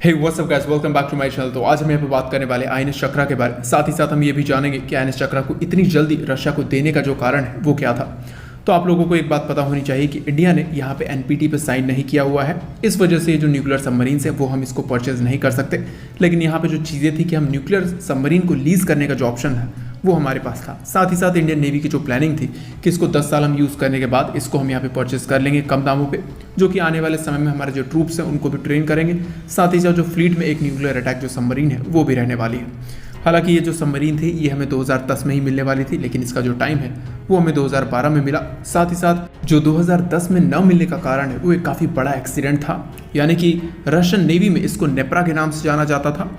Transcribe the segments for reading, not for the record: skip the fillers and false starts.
Hey what's up guys, welcome back to my channel. तो आज हम यहाँ पे बात करने वाले आईएनएस चक्रा के बारे में। साथ ही साथ हम ये भी जानेंगे कि आईएनएस चक्रा को इतनी जल्दी रशिया को देने का जो कारण है वो क्या था। तो आप लोगों को एक बात पता होनी चाहिए कि इंडिया ने यहाँ पे एनपीटी पे साइन नहीं किया हुआ है। इस वजह से जो न्यूक्लियर सबमरीन है वो हम इसको परचेज नहीं कर सकते। लेकिन यहाँ पे जो चीज़ें थी कि हम न्यूक्लियर सबमरीन को लीज करने का जो ऑप्शन है वो हमारे पास था। साथ ही साथ इंडियन नेवी की जो प्लानिंग थी कि इसको 10 साल हम यूज़ करने के बाद इसको हम यहाँ पे परचेस कर लेंगे कम दामों पे, जो कि आने वाले समय में हमारे जो ट्रूप्स हैं उनको भी ट्रेन करेंगे। साथ ही साथ जो फ्लीट में एक न्यूक्लियर अटैक जो सबमरीन है वो भी रहने वाली है। हालांकि ये जो सबमरीन थी ये हमें 2010 में ही मिलने वाली थी, लेकिन इसका जो टाइम है वो हमें 2012 में मिला। साथ ही साथ जो 2010 में न मिलने का कारण है वो एक काफ़ी बड़ा एक्सीडेंट था, यानी कि रशियन नेवी में इसको नेप्रा के नाम से जाना जाता था।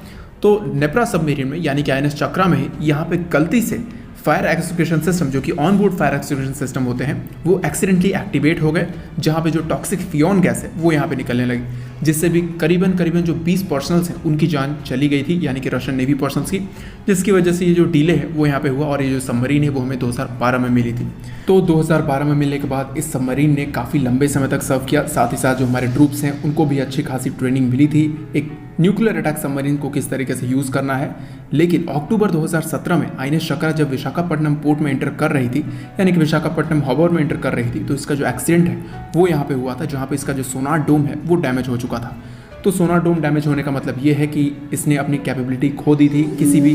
तो नेप्रा सबमरीन में यानी कि आईएनएस चक्रा में ही यहाँ पे गलती से फायर एक्सटिंग्विशन सिस्टम, जो कि on board fire extinguishing system होते हैं, वो एक्सीडेंटली एक्टिवेट हो गए, जहाँ पे जो टॉक्सिक फियोन गैस है वो यहाँ पे निकलने लगी, जिससे भी करीबन जो 20 पर्सनल्स हैं उनकी जान चली गई थी, यानी कि रशियन नेवी पर्सनल्स की, जिसकी वजह से ये जो डिले है वो यहाँ पे हुआ। और ये जो सबमरीन है वो हमें 2012 में मिली थी। तो 2012 में मिलने के बाद इस सबमरीन ने काफ़ी लंबे समय तक सर्व किया। साथ ही साथ जो हमारे ट्रूप्स हैं उनको भी अच्छी खासी ट्रेनिंग मिली थी एक न्यूक्लियर अटैक सबमरीन को किस तरीके से यूज़ करना है। लेकिन अक्टूबर 2017 में आईएनएस चक्रा जब विशाखापट्टनम पोर्ट में एंटर कर रही थी, यानी कि विशाखापट्टनम हार्बर में एंटर कर रही थी, तो इसका जो एक्सीडेंट है वो यहाँ पे हुआ था, जहाँ पे इसका जो सोनार डोम है वो डैमेज हो चुका था। तो सोनार डोम डैमेज होने का मतलब ये है कि इसने अपनी कैपेबिलिटी खो दी थी किसी भी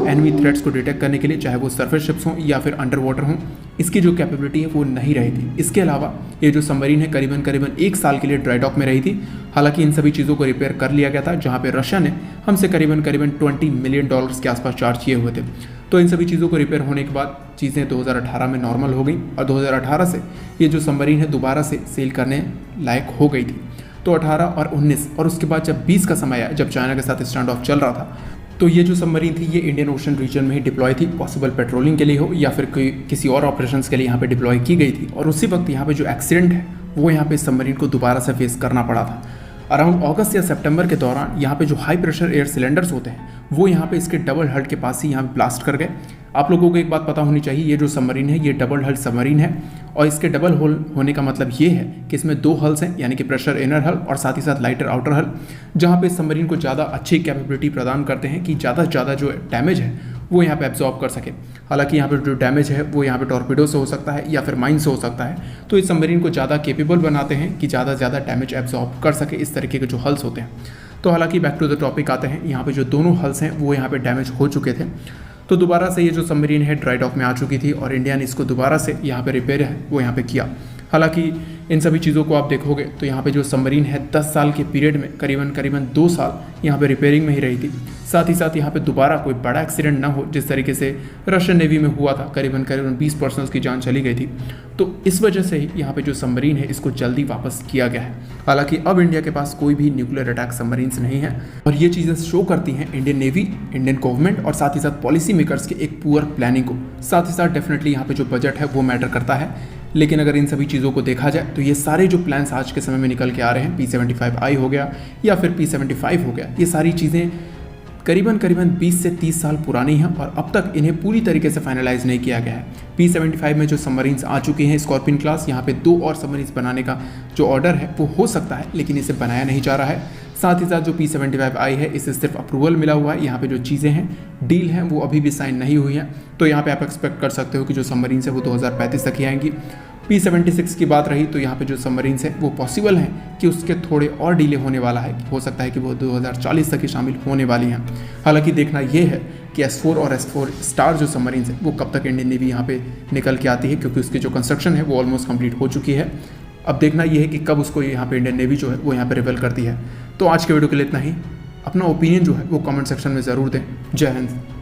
एनिमी थ्रेट्स को डिटेक्ट करने के लिए, चाहे वो सरफेस शिप्स हों या फिर अंडर वाटर हों। इसकी जो कैपेबिलिटी है वो नहीं रही थी। इसके अलावा ये जो सबमरीन है करीबन 1 साल के लिए ड्राई डॉक में रही थी। हालांकि इन सभी चीज़ों को रिपेयर कर लिया गया था, जहाँ पे रशिया ने हमसे करीबन $20 मिलियन के आसपास चार्ज किए हुए थे। तो इन सभी चीज़ों को रिपेयर होने के बाद चीज़ें 2018 में नॉर्मल हो गई और 2018 से ये जो सबमरीन है दोबारा से सेल करने लायक हो गई थी। तो 18 और 19 और उसके बाद जब 20 का समय आया, जब चाइना के साथ स्टैंड ऑफ चल रहा था, तो ये जो सबमरीन थी ये इंडियन ओशन रीजन में ही डिप्लॉय थी, पॉसिबल पेट्रोलिंग के लिए हो या फिर कोई किसी और ऑपरेशंस के लिए यहाँ पे डिप्लॉय की गई थी। और उसी वक्त यहाँ पे जो एक्सीडेंट है वो यहाँ पे सबमरीन को दोबारा से फेस करना पड़ा था। अराउंड अगस्त या सितंबर के दौरान यहाँ पे जो हाई प्रेशर एयर सिलेंडर्स होते हैं वो यहाँ पे इसके डबल हल्ट के पास ही यहाँ पे ब्लास्ट कर गए। आप लोगों को एक बात पता होनी चाहिए, ये जो सबमरीन है ये डबल हल्ट सबमरीन है, और इसके डबल होल होने का मतलब ये है कि इसमें 2 हल्स हैं, यानी कि प्रेशर इनर हल और साथ ही साथ लाइटर आउटर हल, जहाँ पे सबमरीन को ज़्यादा अच्छी कैपेबिलिटी प्रदान करते हैं कि ज़्यादा से ज़्यादा जो डैमेज है वो यहाँ पे एब्जॉर्ब कर सके। हालांकि यहाँ पे जो डैमेज है वो यहाँ पे टॉर्पीडो से हो सकता है या फिर माइन से हो सकता है। तो इस सबमरीन को ज़्यादा केपेबल बनाते हैं कि ज़्यादा से ज़्यादा डैमेज एब्जॉर्ब कर सके इस तरीके के जो हल्स होते हैं। तो हालांकि बैक टू द टॉपिक आते हैं, यहाँ पे जो दोनों हल्स हैं वो यहाँ पे डैमेज हो चुके थे। तो दोबारा से ये जो सबमरीन है ड्राई डॉक में आ चुकी थी और इंडिया ने इसको दोबारा से यहाँ पे रिपेयर है वो यहाँ पे किया। हालांकि इन सभी चीज़ों को आप देखोगे तो यहाँ पे जो सबमरीन है 10 साल के पीरियड में करीबन 2 साल यहाँ पे रिपेयरिंग में ही रही थी। साथ ही साथ यहाँ पे दोबारा कोई बड़ा एक्सीडेंट ना हो, जिस तरीके से रशियन नेवी में हुआ था, करीबन 20 पर्सनल्स की जान चली गई थी। तो इस वजह से ही यहाँ पे जो सबमरीन है इसको जल्दी वापस किया गया है। हालांकि अब इंडिया के पास कोई भी न्यूक्लियर अटैक सबमरीन्स नहीं है, और ये चीज़ें शो करती हैं इंडियन नेवी, इंडियन गवर्नमेंट और साथ ही साथ पॉलिसी मेकर्स के एक पुअर प्लानिंग को। साथ ही साथ डेफिनेटली यहाँ पे जो बजट है वो मैटर करता है। लेकिन अगर इन सभी चीज़ों को देखा जाए तो ये सारे जो प्लान्स आज के समय में निकल के आ रहे हैं, P75I हो गया या फिर P75 हो गया, ये सारी चीज़ें करीबन 20 से 30 साल पुरानी हैं और अब तक इन्हें पूरी तरीके से फाइनलाइज नहीं किया गया है। P75 में जो सबमरीन्स आ चुके हैं स्कॉर्पियन क्लास, यहाँ पे 2 और सबमरीन्स बनाने का जो ऑर्डर है वो हो सकता है, लेकिन इसे बनाया नहीं जा रहा है। साथ ही साथ जो P75I है इसे सिर्फ अप्रूवल मिला हुआ है। यहाँ पे जो चीज़ें हैं, डील हैं, वो अभी भी साइन नहीं हुई हैं। तो यहाँ पे आप एक्सपेक्ट कर सकते हो कि जो सबमरीन्स है वो 2035 तक ही आएंगी। P76 की बात रही तो यहाँ पे जो सबमरीन्स है वो पॉसिबल हैं कि उसके थोड़े और डिले होने वाला है, हो सकता है कि वो 2040 तक ही शामिल होने वाली हैं। हालांकि देखना ये है कि S4 और S4 स्टार जो सबमरीन्स है वो कब तक इंडियन नेवी यहाँ पे निकल के आती है, क्योंकि उसकी जो कंस्ट्रक्शन है वो ऑलमोस्ट कंप्लीट हो चुकी है। अब देखना ये है कि कब उसको यहाँ पे इंडियन नेवी जो है वो यहाँ पे रिवेल करती है। तो आज के वीडियो के लिए इतना ही। अपना ओपिनियन जो है वो कमेंट सेक्शन में ज़रूर दें। जय हिंद।